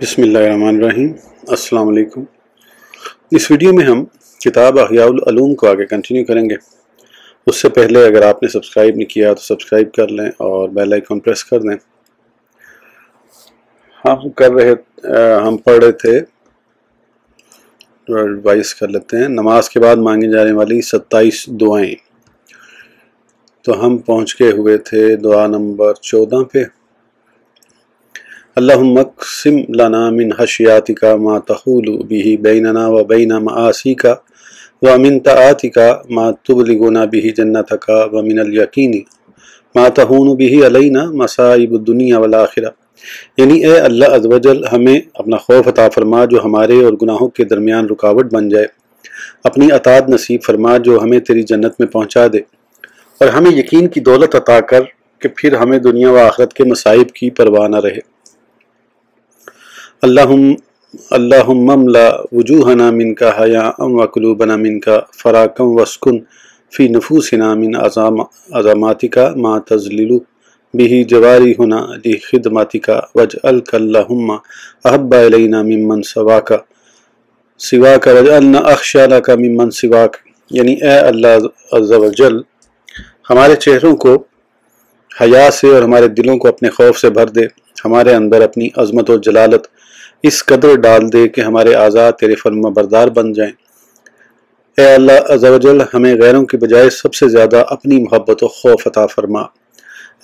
بسم اللہ الرحمن الرحیم۔ السلام علیکم۔ اس ویڈیو میں ہم کتاب احیاء العلوم کو آگے کنٹینیو کریں گے۔ اس سے پہلے اگر آپ نے سبسکرائب نہیں کیا تو سبسکرائب کر لیں اور بیل آئیکن پریس کر دیں۔ ہم پڑھ رہے تھے، ریوائز کر لیتے ہیں، نماز کے بعد مانگی جانے والی 27 دعائیں۔ تو ہم پہنچ کے ہوئے تھے دعا نمبر 14 پہ۔ اللہم اقسم لنا من خشیاتک ما تحول به بیننا و بین معاصیک ومن طاعتک ما تبلغنا به جنتک ومن الیقین ما تہون به علینا مصائب الدنیا والآخرہ، یعنی اے اللہ عز و جل ہمیں اپنا خوف عطا فرما جو ہمارے اور گناہوں کے درمیان رکاوٹ بن جائے، اپنی اطاعت نصیب فرما جو ہمیں تیری جنت میں پہنچا دے، اور ہمیں یقین کی دولت عطا کر کہ پھر ہمیں دنیا و آخرت کے مصائب کی پرواہ نہ رہے۔ اللہم املا وجوہنا منک حیاء وقلوبنا منک فراقا واسکن فی نفوسنا من عظماتک ما تذلل به جوارحنا لخدمتک واجعلک اللہم احب الینا ممن سواک واجعلنا اخشی لک ممن سواک، یعنی اے اللہ عز و جل ہمارے چہروں کو حیا سے اور ہمارے دلوں کو اپنے خوف سے بھر دے، ہمارے اندر اپنی عظمت و جلالت اس قدر ڈال دے کہ ہمارے اعضاء تیرے فرما بردار بن جائیں۔ اے اللہ عز و جل ہمیں غیروں کی بجائے سب سے زیادہ اپنی محبت و خوف عطا فرما۔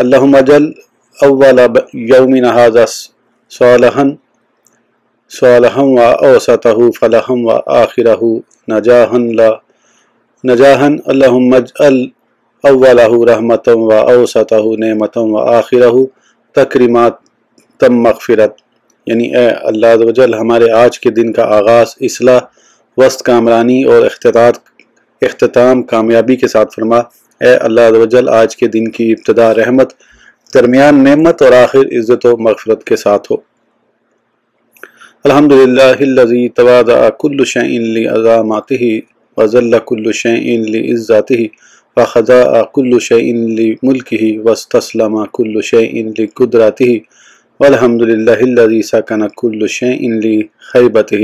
اللہم اجعل اول یومنا ھذا صالحا و اوسطہ فلاحا و آخرہ نجاحا، اللہم اجعل اولہ رحمتا و اوسطہ نعمتا و آخرہ تکریمات مغفرت، یعنی اے اللہ عز و جل ہمارے آج کے دن کا آغاز اصلاح، وسط کامرانی اور اختتام کامیابی کے ساتھ فرما۔ اے اللہ عز و جل آج کے دن کی ابتدا رحمت، درمیان نعمت اور آخر عزت و مغفرت کے ساتھ ہو۔ الحمدللہ الذی تواضع کل شیء لعظمتہ وذل کل شیء لعزتہ وخضع کل شیء لملکہ واستسلم کل شیء لقدرتہ والحمدللہ الذی سکن کل شیء لخیبتہ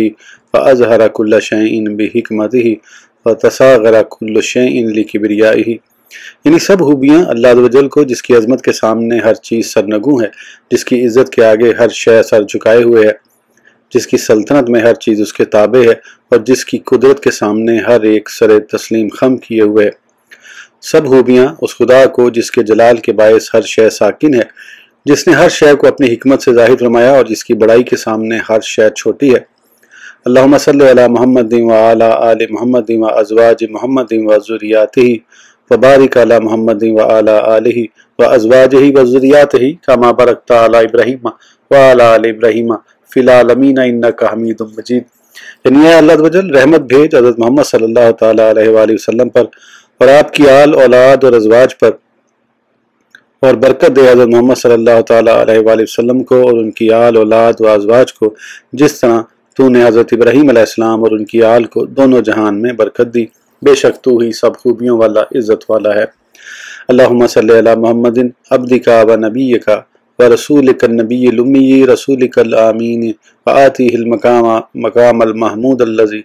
واظہر کل شیء بحکمتہ وتصاغر کل شیء لکبریائہ، یعنی سب خوبیاں اللہ عز و جل کو جس کی عظمت کے سامنے ہر چیز سرنگوں ہے، جس کی عزت کے آگے ہر شے سر جھکائے ہوئے ہے، جس کی سلطنت میں ہر چیز اس کے تابع ہے، اور جس کی قدرت کے سامنے ہر ایک سر تسلیم خم کیے ہوئے ہے۔ سب خوبیاں اس خدا کو جس کے جلال کے باعث ہر شے ساکن ہے، جس نے ہر شے کو اپنی حکمت سے ظاہر فرمایا اور جس کی بڑائی کے سامنے ہر شے چھوٹی ہے۔ اللہم صلی علی محمد وعلی آل محمد وازواج محمد وذریاتہ وبارک علی محمد وعلی آلہ وازواجہ وذریاتہ کما بارکت علی ابراہیم وعلی آل ابراہیم فی العالمین انک حمید مجید، یعنی اے اللہ عز و جل رحمت بھیج حضرت محمد صلی اللہ تعالی علیہ وآلہ وسلم پر اور آپ کی آل اولاد اور ازواج پر، اور برکت دے حضرت محمد صلی اللہ تعالیٰ علیہ وآلہ وسلم کو اور ان کی آل اولاد و ازواج کو، جس طرح تو نے حضرت ابراہیم علیہ السلام اور ان کی آل کو دونوں جہان میں برکت دی، بے شک تو ہی سب خوبیوں والا عزت والا ہے۔ اللہم صلی علی محمد عبدک و نبیک و رسولک النبی الامی رسولک الامین وآتیہ المقام المحمود الذی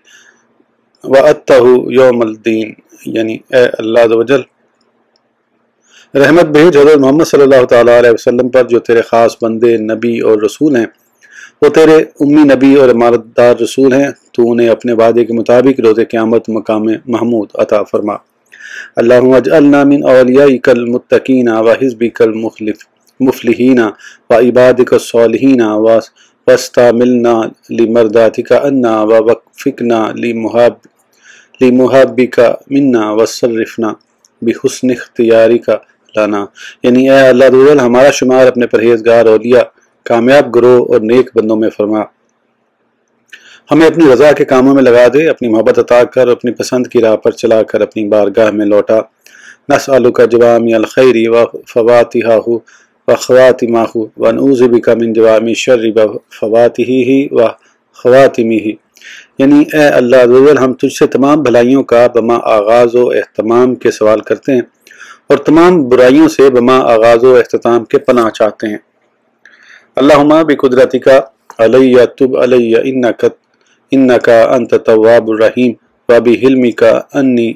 وعدتہ یوم الدین، یعنی اے اللہ عز و جل رحمت بھیج حضرت محمد صلی اللہ تعالیٰ علیہ وسلم پر جو تیرے خاص بندے نبی اور رسول ہیں، وہ تیرے امی نبی اور امانت دار رسول ہیں، تو انہیں اپنے وعدے کے مطابق روز قیامت مقام محمود عطا فرما۔ اللہم اجعلنا من اولیائک المتقین وحزبک المفلحین وعبادک الصالحین واستعملنا لمرضاتک عنا ووفقنا لمحبک منا وصرفنا بحسن اختیارک لانا، یعنی اے اللہ عز ہمارا شمار اپنے پرہیزگار اولیاء کامیاب گروہ اور نیک بندوں میں فرما، ہمیں اپنی رضا کے کاموں میں لگا دے، اپنی محبت عطا کر، اپنی پسند کی راہ پر چلا کر اپنی بارگاہ میں لوٹا۔ نسألک جوامع الخیر وفواتحہ وخواتمہ ونعوذ بک من جوامع الشر وفواتحہ وخواتمہ، یعنی اے اللہ عز ہم تجھ سے تمام بھلائیوں کا بما آغاز و اہتمام کے سوال کرتے ہیں، اور تمام برائیوں سے بما آغاز و اختتام کے پناہ چاہتے ہیں۔ اللہم بقدرتک علیہ تب علیہ انکا انت التواب الرحیم وبحلمک انی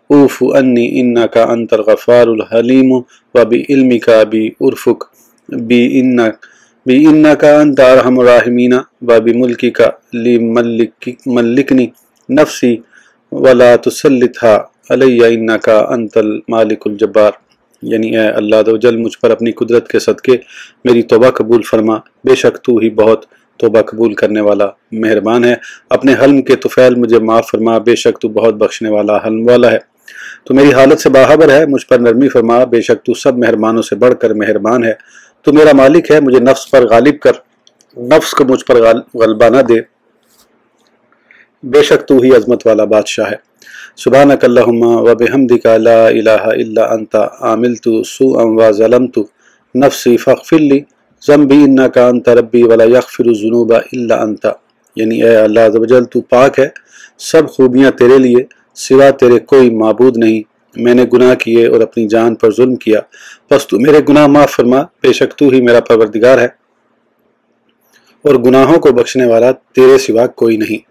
اوف انی انکا انت الغفار الحلیم وبعلمک بعرفک بانکا انت ارحم الراحمین وبملکک لملکنی نفسی ولا تسلطها علیہ انکا انت المالک الجبار، یعنی اے اللہ عز و جل مجھ پر اپنی قدرت کے صدقے میری توبہ قبول فرما، بے شک تو ہی بہت توبہ قبول کرنے والا مہربان ہے، اپنے حلم کے طفیل مجھے معاف فرما، بے شک تو بہت بخشنے والا حلم والا ہے، تو میری حالت سے باخبر ہے، مجھ پر نرمی فرما، بے شک تو سب مہربانوں سے بڑھ کر مہربان ہے، تو میرا مالک ہے، مجھے نفس پر غالب کر، نفس کو مجھ پر غلبہ نہ دے، بے شک تو ہی عظمت والا بادشاہ ہے۔ سبحانک اللہم وبحمدک لا الہ الا انت عملت سوءا وظلمت نفسی فاغفر لی ذنبی انکا انت ربی ولا یغفر الذنوب الا انت، یعنی اے اللہ عز و جل تو پاک ہے، سب خوبیاں تیرے لیے، سوا تیرے کوئی معبود نہیں، میں نے گناہ کیے اور اپنی جان پر ظلم کیا، پس تو میرے گناہ معاف فرما، بے شک تو ہی میرا پروردگار ہے اور گناہوں کو بخشنے والا تیرے سوا کوئی نہیں۔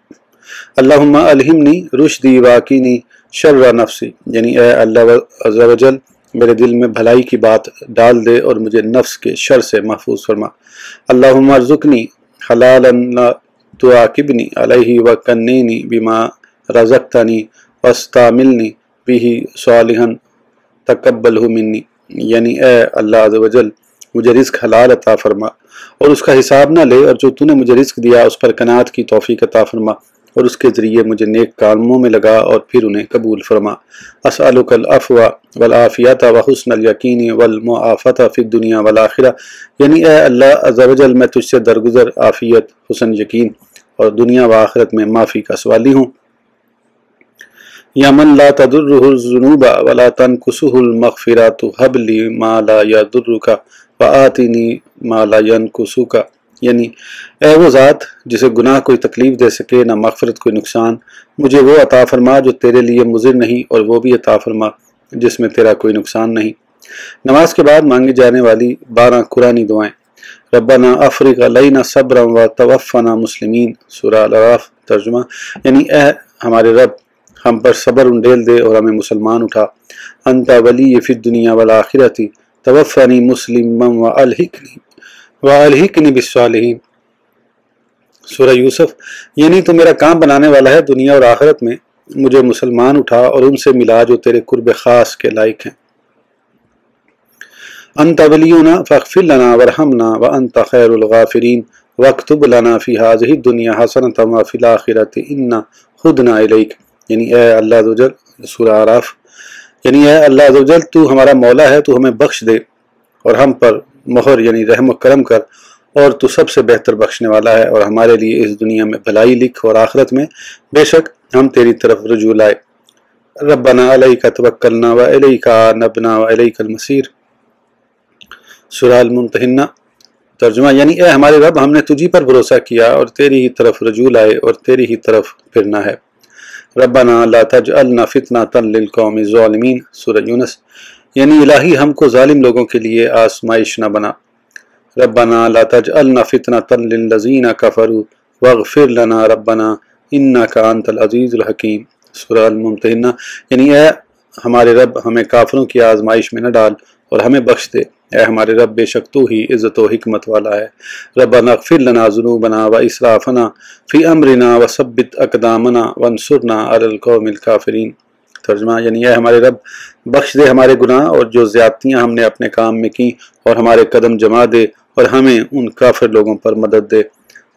اللہم الہمنی رشدی واقینی شر نفسی، یعنی اے اللہ عز و جل میرے دل میں بھلائی کی بات ڈال دے اور مجھے نفس کے شر سے محفوظ فرما۔ اللہم ارزقنی حلالا لا تعاقبنی علیہ وکنینی بما رزقتنی واستعملنی بہ صالحا تقبلہ منی، یعنی اے اللہ عز و جل مجھے رزق حلال عطا فرما اور اس کا حساب نہ لے، اور جو تو نے مجھے رزق دیا اس پر قناعت کی توفیق عطا فرما اور اس کے ذریعے مجھے نیک کاموں میں لگا اور پھر انہیں قبول فرما۔ اسألک العفو والعافیت وحسن الیقین والمعافۃ فی الدنیا والآخرہ، یعنی اے اللہ عز و جل میں تجھ سے درگزر، عافیت، حسن یقین اور دنیا و آخرت میں معافی کا سوالی ہوں۔ یا من لا تضرہ الذنوب ولا تنقصہ المغفرۃ ھب لی ما لا یضرک وآتنی ما لا ینقصک، یعنی اے وہ ذات جسے گناہ کوئی تکلیف دے سکے نہ مغفرت کوئی نقصان، مجھے وہ عطا فرما جو تیرے لیے مضر نہیں، اور وہ بھی عطا فرما جس میں تیرا کوئی نقصان نہیں۔ نماز کے بعد مانگی جانے والی 12 قرآنی دعائیں۔ ربنا افرغ علینا صبرا وتوفنا مسلمین، سورہ الاعراف، ترجمہ، یعنی اے ہمارے رب ہم پر صبر انڈیل دے اور ہمیں مسلمان اٹھا، انت ولی فی الدنیا والآخرۃ توفنی مسلما وَأَلْحِقْنِي بِالصَّالِحِينَ، سورہ یوسف، یعنی تو میرا کام بنانے والا ہے، دنیا اور آخرت میں مجھے مسلمان اٹھا اور ان سے ملا جو تیرے قرب خاص کے لائق ہیں۔ انت ولینا فاغفر لنا وارحمنا وانت خیر الغافرین واکتب لنا فی ہذہ الدنیا حسنۃ وفی الآخرۃ انا ہدنا الیک، یعنی اے اللہ عز و جل، سورہ اعراف، یعنی اے اللہ عز و جل تو ہمارا مولا ہے، تو ہمیں بخش دے اور ہم پر مہر یعنی رحم و کرم کر، اور تو سب سے بہتر بخشنے والا ہے، اور ہمارے لیے اس دنیا میں بھلائی لکھ اور آخرت میں بے شک ہم تیری طرف رجوع لائے۔ ربنا علیک توکلنا والیک انبنا والیک المصیر، سورہ الممتحنہ، ترجمہ، یعنی اے ہمارے رب ہم نے تجھی پر بھروسہ کیا اور تیری ہی طرف رجوع لائے اور تیری ہی طرف پھرنا ہے۔ ربنا لا تجعلنا فتنۃ للقوم الظالمین، سورہ یونس، یعنی الہی ہم کو ظالم لوگوں کے لیے آزمائش نہ بنا۔ ربنا لا تجعلنا فتنۃ للذین کفروا واغفر لنا ربنا انک انت العزیز الحکیم، سورہ الممتحنہ، یعنی اے ہمارے رب ہمیں کافروں کی آزمائش میں نہ ڈال اور ہمیں بخش دے، اے ہمارے رب بے شک تو ہی عزت و حکمت والا ہے۔ ربنا اغفر لنا ذنوبنا واسرافنا فی امرنا وثبت اقدامنا وانصرنا علی القوم الکافرین، ترجمہ، یعنی اے ہمارے رب بخش دے ہمارے گناہ اور جو زیادتیاں ہم نے اپنے کام میں کی، اور ہمارے قدم جما دے اور ہمیں ان کافر لوگوں پر مدد دے۔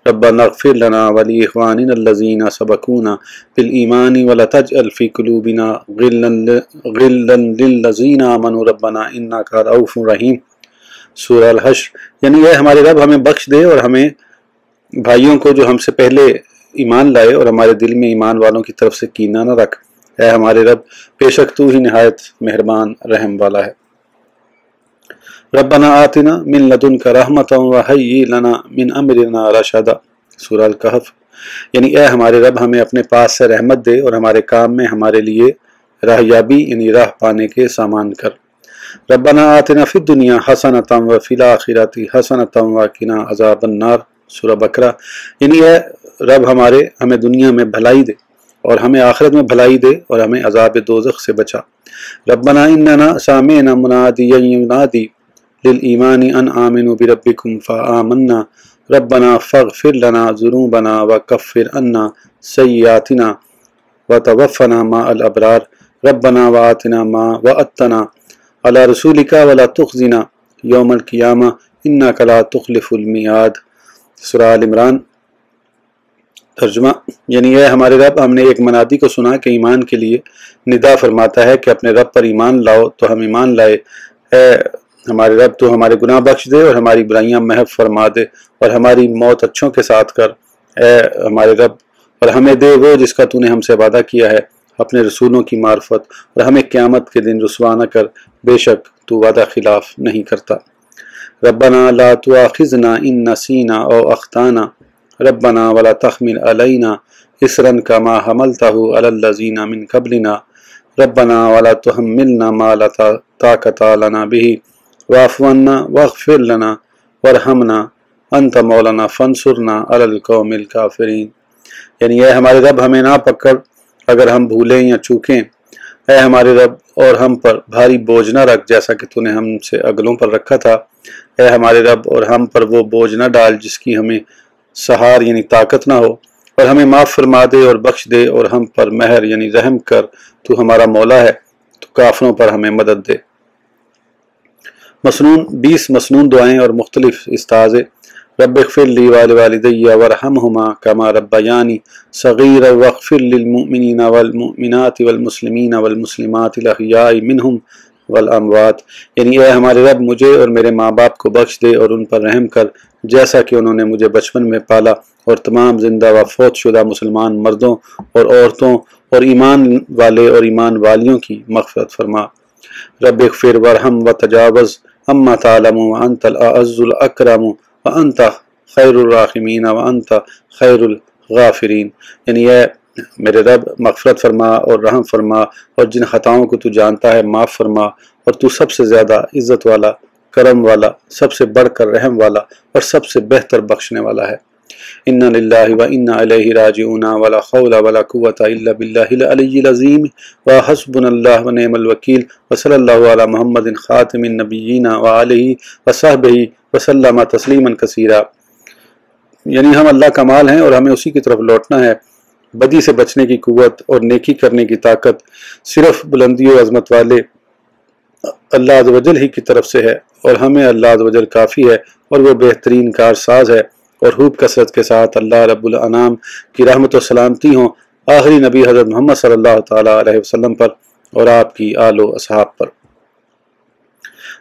ربنا اغفر لنا ولاخواننا الذین سبقونا بالایمان ولا تجعل فی قلوبنا غلا للذین آمنوا ربنا انک رؤوف رحیم، سورہ الحشر، یعنی اے ہمارے رب ہمیں بخش دے اور ہمیں بھائیوں کو جو ہم سے پہلے ایمان لائے اور ہمارے دل میں ایمان والوں کی طرف سے کینہ نہ رکھ، اے ہمارے رب بے شک تو ہی نہایت مہربان رحم والا ہے۔ ربنا آتنا من لدنک رحمۃ وہیئ لنا من امرنا رشدا، سورہ الکہف، یعنی اے ہمارے رب ہمیں اپنے پاس سے رحمت دے اور ہمارے کام میں ہمارے لیے راہیابی یعنی راہ پانے کے سامان کر۔ ربنا آتنا فی الدنیا حسنۃ وفی الآخرۃ حسنۃ وقنا عذاب النار، سورہ بقرہ۔ یعنی اے رب ہمارے ہمیں دنیا میں بھلائی دے اور ہمیں آخرت میں بھلائی دے اور ہمیں عذاب دوزخ سے بچا۔ ربنا اننا سمعنا منادیا ینادی للایمان ان آمنوا بربکم فآمنا ربنا فاغفر لنا ذنوبنا وکفر عنا سیئاتنا وتوفنا مع الابرار ربنا وآتنا ما وعدتنا علی رسولک ولا تخزنا یوم القیامہ انک لا تخلف المیعاد۔ سورہ آل عمران۔ ترجمہ یعنی اے ہمارے رب، ہم نے ایک منادی کو سنا کہ ایمان کے لیے ندا فرماتا ہے کہ اپنے رب پر ایمان لاؤ، تو ہم ایمان لائے۔ اے ہمارے رب، تو ہمارے گناہ بخش دے اور ہماری برائیاں محو فرما دے اور ہماری موت اچھوں کے ساتھ کر۔ اے ہمارے رب، اور ہمیں دے وہ جس کا تو نے ہم سے وعدہ کیا ہے اپنے رسولوں کی معرفت، اور ہمیں قیامت کے دن رسوا نہ کر، بے شک تو وعدہ خلاف نہیں کرتا۔ ربنا لا تؤاخذنا ان نسینا او اخطانا ربنا ولا تحمل علینا اصرا کما حملته علی الذین من قبلنا ربنا ولا تحملنا ما لا طاقت لنا به واعف عنا واغفر لنا وارحمنا انت مولانا فانصرنا علی القوم الکافرین۔ یعنی اے ہمارے رب، ہمیں نہ پکڑ اگر ہم بھولیں یا چوکیں۔ اے ہمارے رب، اور ہم پر بھاری بوجھ نہ رکھ جیسا کہ تو نے ہم سے اگلوں پر رکھا تھا۔ اے ہمارے رب، اور ہم پر وہ بوجھ نہ ڈال جس کی ہمیں سہار یعنی طاقت نہ ہو، اور ہمیں معاف فرما دے اور بخش دے، اور ہم پر مہر یعنی رحم کر، تو ہمارا مولا ہے، تو کافروں پر ہمیں مدد دے۔ مسنون 20 مسنون دعائیں اور مختلف استعاذے۔ رب اغفر لی ولوالدی وارحمہما کما ربیانی صغیرا واغفر للمؤمنین والمؤمنات والمسلمین والمسلمات الاحیاء منہم والاموات۔ یعنی اے ہمارے رب، مجھے اور میرے ماں باپ کو بخش دے اور ان پر رحم کر جیسا کہ انہوں نے مجھے بچپن میں پالا، اور تمام زندہ و فوت شدہ مسلمان مردوں اور عورتوں اور ایمان والے اور ایمان والیوں کی مغفرت فرما۔ رب اغفر وارحم وتجاوز اما تعلم وانت الاعز الاکرم وانت خیر الراحمین وانت خیر الغافرین۔ یعنی اے میرے رب، مغفرت فرما اور رحم فرما، اور جن خطاؤں کو تو جانتا ہے معاف فرما، اور تو سب سے زیادہ عزت والا، کرم والا، سب سے بڑھ کر رحم والا اور سب سے بہتر بخشنے والا ہے۔ انا للہ و انا الیہ راجعون ولا حول ولا قوۃ الا باللہ العلی العظیم وحسبنا اللہ ونعم الوکیل وصلی اللہ علی محمد خاتم النبیین وآلہ وصحبہ وسلم تسلیما کثیرا۔ یعنی ہم اللہ کا مال ہیں اور ہمیں اسی کی طرف لوٹنا ہے۔ بدی سے بچنے کی قوت اور نیکی کرنے کی طاقت صرف بلندی و عظمت والے اللہ عز و جل ہی کی طرف سے ہے، اور ہمیں اللہ عز و جل کافی ہے، اور وہ بہترین کارساز ہے۔ اور خوب کثرت کے ساتھ اللہ رب الانام کی رحمت و سلامتی ہوں آخری نبی حضرت محمد صلی اللہ تعالیٰ علیہ وسلم پر اور آپ کی آل و اصحاب پر۔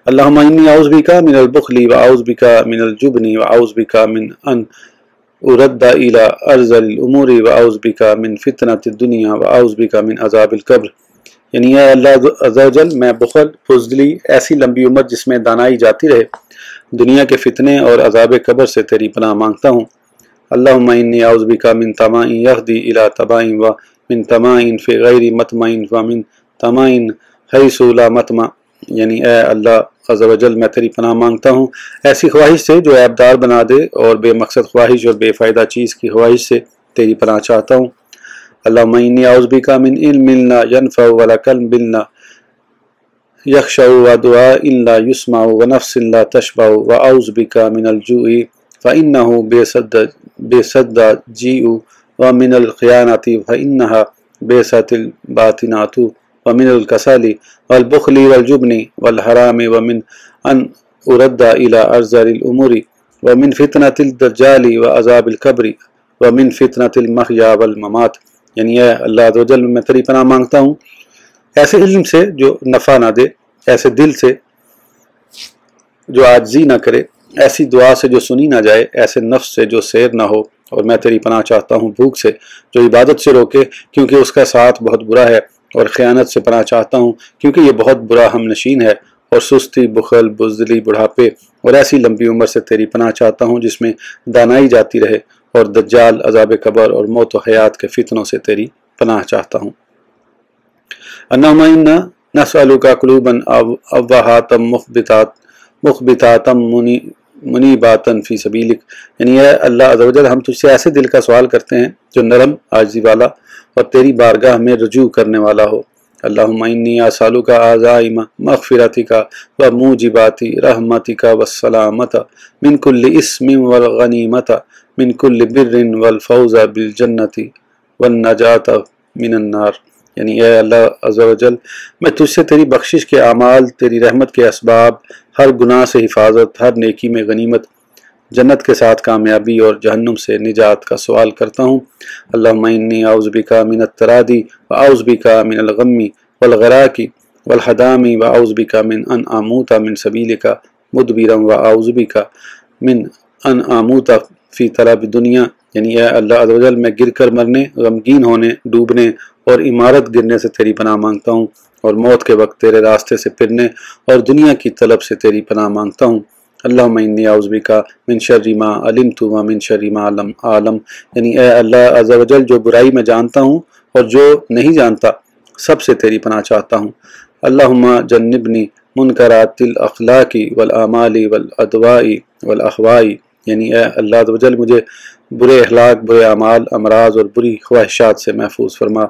اللہم انی اعوذ بک من البخل واعوذ بک من الجبن واعوذ بک من ان ارد الی ارذل الامور واعوذ بک من فتنۃ الدنیا واعوذ بک من عذاب القبر۔ یعنی اے اللہ عز و جل، میں بخل، بزدلی، ایسی لمبی عمر جس میں دانائی جاتی رہے، دنیا کے فتنے اور عذاب قبر سے تیری پناہ مانگتا ہوں۔ اللہم انی اعوذ بک من طمع یہدی الی تباہ ومن طمع فی غیر مطمع ومن طمع حیث لا مطمع۔ یعنی اے اللہ عز و جل، میں تیری پناہ مانگتا ہوں ایسی خواہش سے جو عیبدار بنا دے، اور بے مقصد خواہش اور بے فائدہ چیز کی خواہش سے تیری پناہ چاہتا ہوں۔ اللہم انی اعوذ بک من علم لا ینفع ولا قلب لا یخشع ودعاء لا یسمع ونفس لا تشبع واعوذ بک من الجوع فانہ بیصد جیع ومن الخیانۃ فانہا بیست الباطنات ومن الکسل والبخل والجبن والحرام ومن ان ارد الی ارذل الامور ومن فتنۃ الدجال وعذاب القبر ومن فتنۃ المحیا والممات۔ یعنی اے اللہ عز و جل، میں تیری پناہ مانگتا ہوں ایسے علم سے جو نفع نہ دے، ایسے دل سے جو عاجزی نہ کرے، ایسی دعا سے جو سنی نہ جائے، ایسے نفس سے جو سیر نہ ہو، اور میں تیری پناہ چاہتا ہوں بھوک سے جو عبادت سے روکے کیونکہ اس کا ساتھ بہت برا ہے، اور خیانت سے پناہ چاہتا ہوں کیونکہ یہ بہت برا ہم نشین ہے، اور سستی، بخل، بزدلی، بڑھاپے اور ایسی لمبی عمر سے تیری پناہ چاہتا ہوں جس میں دانائی جاتی رہے، اور دجال، عذاب قبر اور موت و حیات کے فتنوں سے تیری پناہ چاہتا ہوں۔ اللہم انا نسألک قلوبا اواہات مخبتات منیباتن فی سبیلک، یعنی اے اللہ عز و جل ہم تجھ سے ایسے دل کا سوال کرتے ہیں جو نرم، عاجزی والا اور تیری بارگاہ میں رجوع کرنے والا ہو۔ اللہم انی اسالک عزائم مغفرتک و موجبات رحمتک والسلامت من کل اسم والغنیمت من کل بر والفوز بالجنت والنجات من النار، یعنی اے اللہ عز و جل میں تجھ سے تیری بخشش کے اعمال، تیری رحمت کے اسباب، ہر گناہ سے حفاظت، ہر نیکی میں غنیمت، جنت کے ساتھ کامیابی اور جہنم سے نجات کا سوال کرتا ہوں۔ اللہم انی اعوذ بک من الترادی و اعوذ بک من الغم والغراق والحدام و اعوذ بک من ان اموت من سبیلک مدبرا و اعوذ بک من ان اموت فی طلب دنیا، یعنی اے اللہ عز و جل میں گر کر مرنے، غمگین ہونے، ڈوبنے اور عمارت گرنے سے تیری پناہ مانگتا ہوں، اور موت کے وقت تیرے راستے سے پھرنے اور دنیا کی طلب سے تیری پناہ مانگتا ہوں۔ اللہم انی اعوذ بک من شر ما علمت و من شر ما لم اعلم، یعنی اے اللہ عز و جل جو برائی میں جانتا ہوں اور جو نہیں جانتا سب سے تیری پناہ چاہتا ہوں۔ اللہم جنبنی منکرات الاخلاق والاعمال والادواء والاہواء، یعنی اے اللہ عز و جل مجھے برے اخلاق، برے اعمال، امراض اور بری خواہشات سے محفوظ فرما۔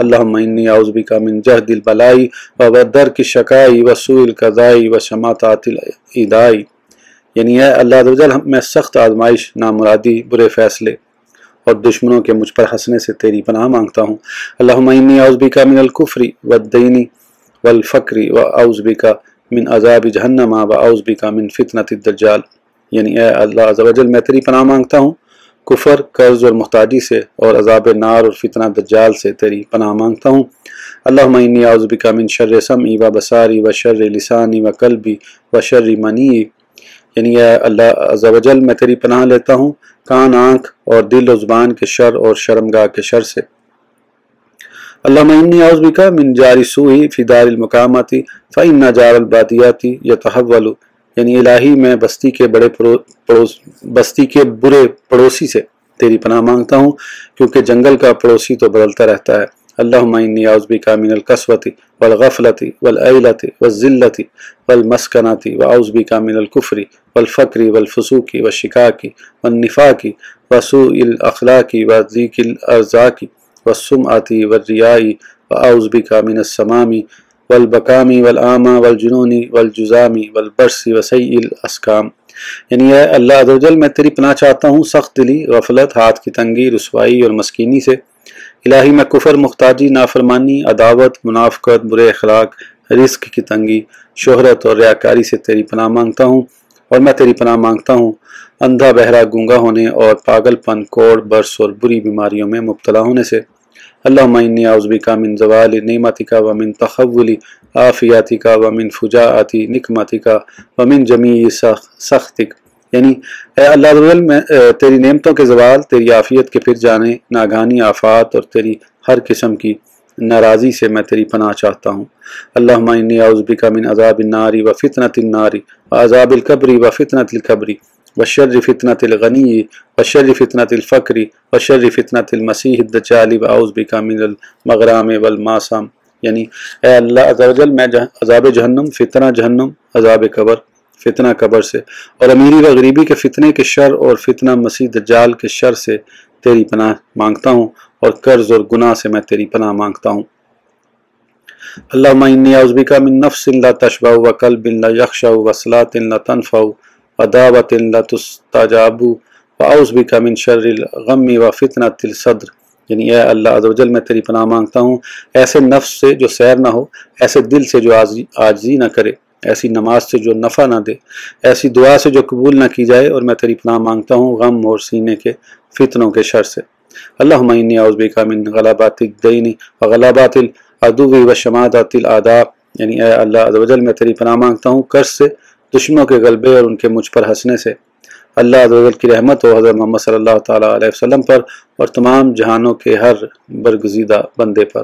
اللہم انی اعوذ بک من جہد البلاء و درک الشقاء و سوء القضاء و شماتات الاعداء، یعنی اے اللہ عز و جل میں سخت آزمائش، نامرادی، برے فیصلے اور دشمنوں کے مجھ پر ہنسنے سے تیری پناہ مانگتا ہوں۔ اللہم انی اعوذ بک من الکفر والدین والفقر و اعوذ بک من عذاب جہنم و اعوذ بک من فتنۃ الدجال، یعنی اے اللہ عز و جل میں تیری پناہ مانگتا ہوں کفر، قرض اور محتاجی سے، اور عذاب نار اور فتنہ دجال سے تیری پناہ مانگتا ہوں۔ اللہم انی اعوذ بک من شر سمعی و بصاری و شر لسانی و قلبی و شر منی، یعنی اے اللہ عز و جل میں تیری پناہ لیتا ہوں کان، آنکھ اور دل و زبان کے شر اور شرمگاہ کے شر سے۔ اللہم انی اعوذ بک من جار السوء فی دار المقامۃ فإن جار البادیات یتحول، یعنی الہی میں بستی کے برے پڑوسی سے تیری پناہ مانگتا ہوں کیونکہ جنگل کا پڑوسی تو بدلتا رہتا ہے۔ اللہم انی اعوذ بک من القسوۃ والغفلۃ والعیلۃ والذلۃ والمسکنۃ واعوذ بک من الکفر والفقر والفسوق والشقاق والنفاق وسوء الاخلاق وضیق الارزاق والسمعۃ والریاء واعوذ بک من السمام والبکام والعامى والجنون والجذام والبرص وسیء الاسقام، یعنی اے اللہ عز و جل میں تیری پناہ چاہتا ہوں سخت دلی، غفلت، ہاتھ کی تنگی، رسوائی اور مسکینی سے۔ الہی میں کفر، محتاجی، نافرمانی، عداوت، منافقت، برے اخلاق، رزق کی تنگی، شہرت اور ریاکاری سے تیری پناہ مانگتا ہوں، اور میں تیری پناہ مانگتا ہوں اندھا، بہرا، گونگا ہونے اور پاگل پن، کوڑ، برس اور بری بیماریوں میں مبتلا ہونے سے۔ اللہم انی اعوذ بک من زوال نعمتک ومن تحول عافیتک ومن فجاءۃ نقمتک ومن جمیع سخطک، یعنی اے اللہ عز و جل میں تیری نعمتوں کے زوال، تیری عافیت کے پھر جانے، ناگہانی آفات اور تیری ہر قسم کی ناراضی سے میں تیری پناہ چاہتا ہوں۔ اللہم انی اعوذ بک من عذاب النار و فتنۃ النار و عذاب القبر و فتنۃ القبر وشر فتنۃ الغنی وشر فتنۃ الفقر وشر فتنۃ المسیح الدجال و اعوذ بک من المغرام والماسام، یعنی اے اللہ عز و جل میں عذاب جہنم، فتنہ جہنم، عذاب قبر، فتنہ قبر سے، اور امیری و غریبی کے فتنے کے شر اور فتنہ مسیح دجال کے شر سے تیری پناہ مانگتا ہوں، اور قرض اور گناہ سے میں تیری پناہ مانگتا ہوں۔ اللہم انی اعوذ بک من نفس لا تشبع و قلب لا یخشع و صلاۃ لا تنفع و دعوۃ لا تستجاب و اعوذ بک من شر الغم و فتنۃ الصدر، یعنی اے اللہ عز و جل میں تیری پناہ مانگتا ہوں ایسے نفس سے جو سیر نہ ہو، ایسے دل سے جو عاجزی نہ کرے، ایسی نماز سے جو نفع نہ دے، ایسی دعا سے جو قبول نہ کی جائے، اور میں تیری پناہ مانگتا ہوں غم اور سینے کے فتنوں کے شر سے۔ اللہم انی اعوذ بک من غلبات الدین و غلبات العدو و شماتات الاعداء، یعنی اے اللہ عز و جل میں تیری پناہ مانگتا ہوں قرض سے، دشمنوں کے غلبے اور ان کے مجھ پر ہنسنے سے۔ اللہ عز و جل کی رحمت ہو حضرت محمد صلی اللہ تعالیٰ علیہ وسلم پر اور تمام جہانوں کے ہر برگزیدہ بندے پر،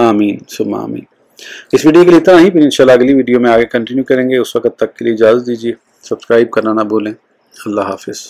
آمین ثم آمین۔ اس ویڈیو کے لیے اتنا ہی، پھر انشاءاللہ اگلی ویڈیو میں آگے کنٹینیو کریں گے۔ اس وقت تک کے لیے اجازت دیجیے، سبسکرائب کرنا نہ بھولیں۔ اللہ حافظ۔